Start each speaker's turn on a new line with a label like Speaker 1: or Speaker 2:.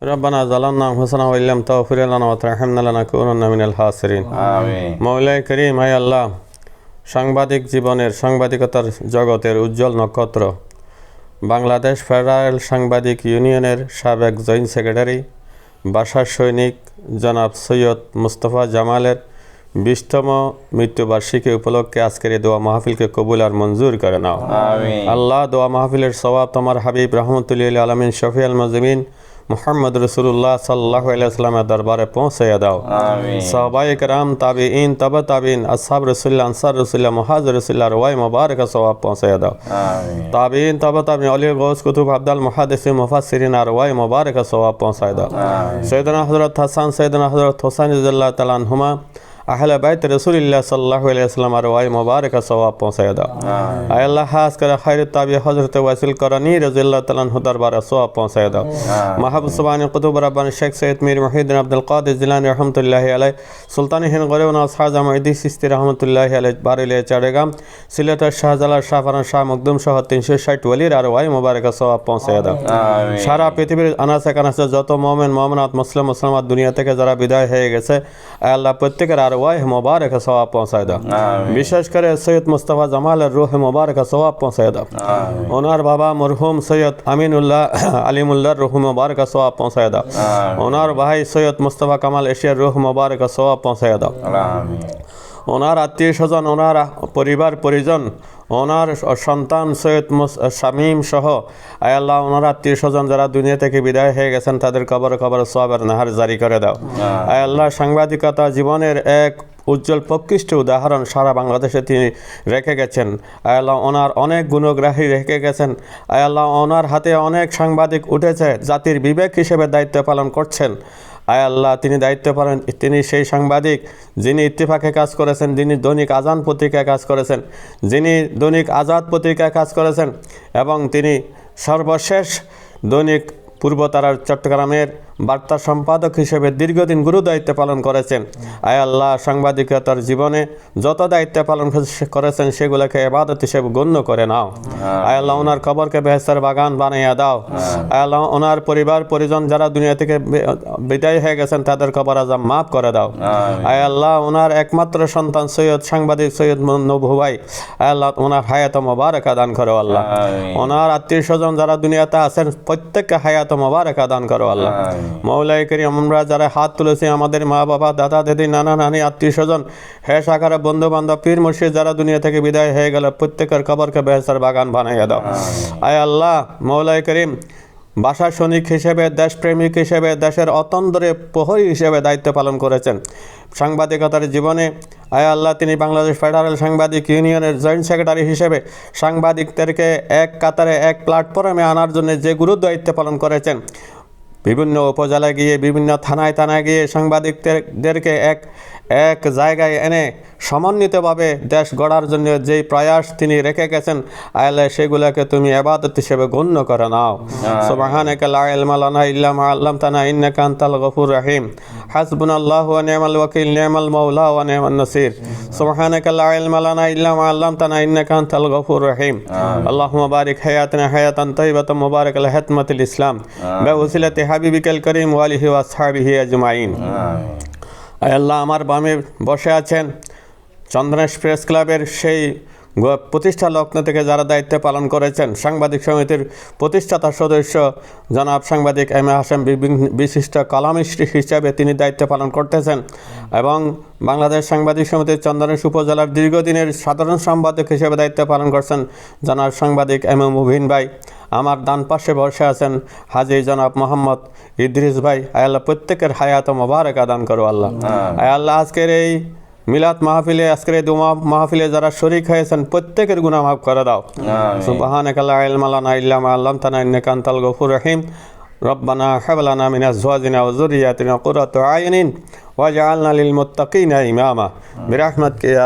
Speaker 1: ربنا ظلمنا أنفسنا وإن لم تغفر لنا وترحمنا لنكونن من الخاسرين
Speaker 2: আমিন।
Speaker 1: মওলাই করিম, হায় আল্লাহ, সাংবাদিক জীবনের সাংবাদিকতার জগতের উজ্জ্বল নক্ষত্র বাংলাদেশ ফেডারেল সাংবাদিক ইউনিয়নের সাবেক জয়েন্ট সেক্রেটারি বাসার সৈনিক জনাব সৈয়দ মুস্তফা জামালের 20তম মৃত্যুবার্ষিকী উপলক্ষে আজকের এই দোয়া মাহফিলকে কবুল আর মঞ্জুর করে নাও।
Speaker 2: আমিন।
Speaker 1: আল্লাহ, দোয়া মাহফিলের সওয়াব তোমার হাবিব রহমতুল্লিল আলমিন শফিউল মুজরিমিন মুহাম্মদ রাসূলুল্লাহ সাল্লাল্লাহু আলাইহি ওয়াসাল্লামের দরবারে পৌঁছে দাও।
Speaker 2: আমিন।
Speaker 1: সাহাবায়ে কেরাম, তাবিঈন, তাবা তাবিঈন, আসহাব রাসূলুল্লাহ, আনসার রাসূলুল্লাহ, মুহাজির রাসূলুল্লাহ রওয়াই মুবারক সওয়াব পৌঁছে দাও।
Speaker 2: আমিন।
Speaker 1: তাবিঈন, তাবা তাবিঈন, আউলিয়া গৌস কুতুব আব্দাল মুহাদ্দিসিন মুফাসসিরিন আর রওয়াই মুবারক সওয়াব পৌঁছে দাও। সৈয়দনা হযরত হাসান, সৈয়দনা হযরত হোসেন রাদিয়াল্লাহু তাআলা আনহুমা, আহলে বাইত রাসূলুল্লাহ সাল্লাল্লাহু আলাইহি ওয়াসাল্লাম আর রওয়াই মুবারক সওয়াব পৌঁছে দাও। আয় আল্লাহ, খাস করে খায়রুত তাবি হযরত ওয়াসিল করনী রাদিয়াল্লাহু তাআলা আনহু দরবারে সওয়াব পৌঁছে দাও। মাহবুব সুবহানী কুতুব রাব্বানী শেখ সৈয়দ মীর মুহিউদ্দিন আব্দুল কাদের জিলানী রাহমাতুল্লাহি আলাইহি, সুলতানি হিন্দ গরিবুন আসহাজ মুঈদি চিশতি রাহমাতুল্লাহি আলাইহি, বারেলিয়া চট্টগ্রাম, সিলেটের শাহজালাল, শাহফরান, শাহ মখদুম সহ 360 ওয়ালির আর রওয়াই মুবারক সওয়াব পৌঁছে দাও। সারা পৃথিবীর আনাচে কানাচে যত মুমিন মুমিনাত মুসলিম মুসলিমাত দুনিয়া থেকে যারা বিদায় হয়ে গেছে, আয় আল্লাহ প্রত্যেকের আর ওয়াই মুবারক সওয়াব পৌঁছে দাও। বিশেষ করে সৈয়দ মুস্তফা জামালের রূহ মুবারক সওয়াব পৌঁছে দাও। ওনার বাবা মরহুম সৈয়দ আমিনুল্লাহ আলিমুল্লাহর রূহ মুবারক সওয়াব পৌঁছে দাও। ওনার ভাই সৈয়দ মুস্তফা কামাল এশিয়ার রূহ মুবারক সওয়াব পৌঁছে দাও। ওনার আত্মীয় স্বজন, ওনার পরিবার পরিজন, ওনার সন্তান সৈয়দ শামীম সহ, আয় আল্লাহ, ওনার আত্মীয় স্বজন যারা দুনিয়া থেকে বিদায় হয়ে গেছেন তাদের কবর সওয়াবের নাহার জারি করে দাও। আয় আল্লাহ, সাংবাদিকতা জীবনের এক উজ্জ্বল প্রকৃষ্ট উদাহরণ সারা বাংলাদেশে তিনি রেখে গেছেন। আয় আল্লাহ, ওনার অনেক গুণগ্রাহী রেখে গেছেন। আয় আল্লাহ, ওনার হাতে অনেক সাংবাদিক উঠেছে, জাতির বিবেক হিসেবে দায়িত্ব পালন করছেন। আয় আল্লাহ, তিনি দায়িত্ব পালন, তিনি সেই সাংবাদিক যিনি ইত্তেফাকে কাজ করেছেন, যিনি দৈনিক আজান পত্রিকায় কাজ করেছেন, যিনি দৈনিক আজাদ পত্রিকায় কাজ করেছেন, এবং তিনি সর্বশেষ দৈনিক পূর্বতারার চট্টগ্রামের বার্তা সম্পাদক হিসেবে দীর্ঘদিন গুরু দায়িত্ব পালন করেছেন। আয় আল্লাহ, সাংবাদিকতার জীবনে যত দায়িত্ব পালন করেছেন সেগুলোকে ইবাদত হিসেবে গণ্য করে নাও। আয় আল্লাহ, ওনার কবরকে বেহেশতের বাগান বানিয়ে দাও। আয় আল্লাহ, ওনার পরিবার পরিজন যারা দুনিয়া থেকে বিদায় হয়ে গেছেন তাদের কবর আযাব মাফ করে দাও। আয় আল্লাহ, ওনার একমাত্র সন্তান সৈয়দ সাংবাদিক সৈয়দ নবু ভাই, আয় আল্লাহ, ওনার হায়াত মোবারক দান করো আল্লাহ। ওনার আত্মীয় স্বজন যারা দুনিয়াতে আছেন প্রত্যেককে হায়াত মোবারক দান করো আল্লাহ। মওলাই করিম, আমরা যারা হাত তুলেছি, আমাদের মা বাবা, দাদা দিদি, নানা নানি, আত্মীয় স্বজন, হে সাকারা বন্ধু বান্ধব, পীর মুর্শিদ যারা দুনিয়া থেকে বিদায় হয়ে গেল প্রত্যেকের কবরকে বেহেশতের বাগান বানাইয়া দাও। আয় আল্লাহ, মওলাই করিম, ভাষা সৈনিক হিসেবে, দেশপ্রেমিক হিসেবে, দেশের অতন্দ্রে প্রহরী হিসেবে দায়িত্ব পালন করেছেন সাংবাদিকতার জীবনে। আয় আল্লাহ, তিনি বাংলাদেশ ফেডারেল সাংবাদিক ইউনিয়নের জয়েন্ট সেক্রেটারি হিসেবে সাংবাদিকদেরকে এক কাতারে এক প্ল্যাটফর্মে আনার জন্য যে গুরু দায়িত্ব পালন করেছেন, বিভিন্ন উপজেলায় গিয়ে, বিভিন্ন থানায় গিয়ে সাংবাদিকদেরকে এক জায়গায় এনে সমন্বিতভাবে দেশ গড়ার জন্য যেই প্রয়াস তিনি রেখে গেছেন, আল্লাহ, সেগুলোকে তুমি ইবাদত হিসেবে গণ্য করে নাও। সুবহানাকা লা ইলমা লানা ইল্লা মা আল্লামতানা ইন্নাকা আনতাল গফুর রহিম। হাসবুনাল্লাহু ওয়া নি'মাল ওয়াকিল, নি'মাল মাওলা ওয়া নি'মান নাসির। সুবহানাকা লা ইলমা লানা ইল্লা মা আল্লামতানা ইন্নাকা আনতাল গফুর রহিম। আল্লাহুম্মা বারিক হায়াতানা হায়াতান তাইয়্যিবাতান মুবারাকাতান হাতমাতুল ইসলাম বিওসিলাতি হাবিবিকাল করিম ওয়া আলিহি ওয়া আসহাবিহি আজমাইন। আয় আল্লাহ, আমার বামে বসে আছেন চন্দনেশ প্রেস ক্লাবের সেই প্রতিষ্ঠা লগ্ন থেকে যারা দায়িত্ব পালন করেছেন, সাংবাদিক সমিতির প্রতিষ্ঠাতা সদস্য জনাব সাংবাদিক এম এ হাশেম বিশিষ্ট কলামিস্ট হিসাবে তিনি দায়িত্ব পালন করতেছেন, এবং বাংলাদেশ সাংবাদিক সমিতির চন্দনেশ উপজেলার দীর্ঘদিনের সাধারণ সম্পাদক হিসেবে দায়িত্ব পালন করছেন জনাব সাংবাদিক এম এ মুবিন ভাই। আমার ডান পাশে বসে আছেন হাজী জনাব মোহাম্মদ ইদ্রিস ভাই। আয় আল্লাহ, প্রত্যেকের হায়াত মোবারক দান করো আল্লাহ। আয় আল্লাহ, আজকের এই মিলাদ মাহফিলে, আজকের এই দুমা মাহফিলে যারা শরীক হয়েছেন প্রত্যেকের গুনাহ মাফ করে দাও। সুবহানাকা লা ইলমা লানা ইল্লা মা আল্লামতানা ইন্নাকা আনতাল গফুর রহিম। রব্বানা হাব লানা মিন আজওয়াজিনা ওয়া যুররিয়াতিনা কুররাতা আয়ুনিন ওয়াজআলনা লিল মুত্তাকিনা ইমামা বিরহমাতিকা ইয়া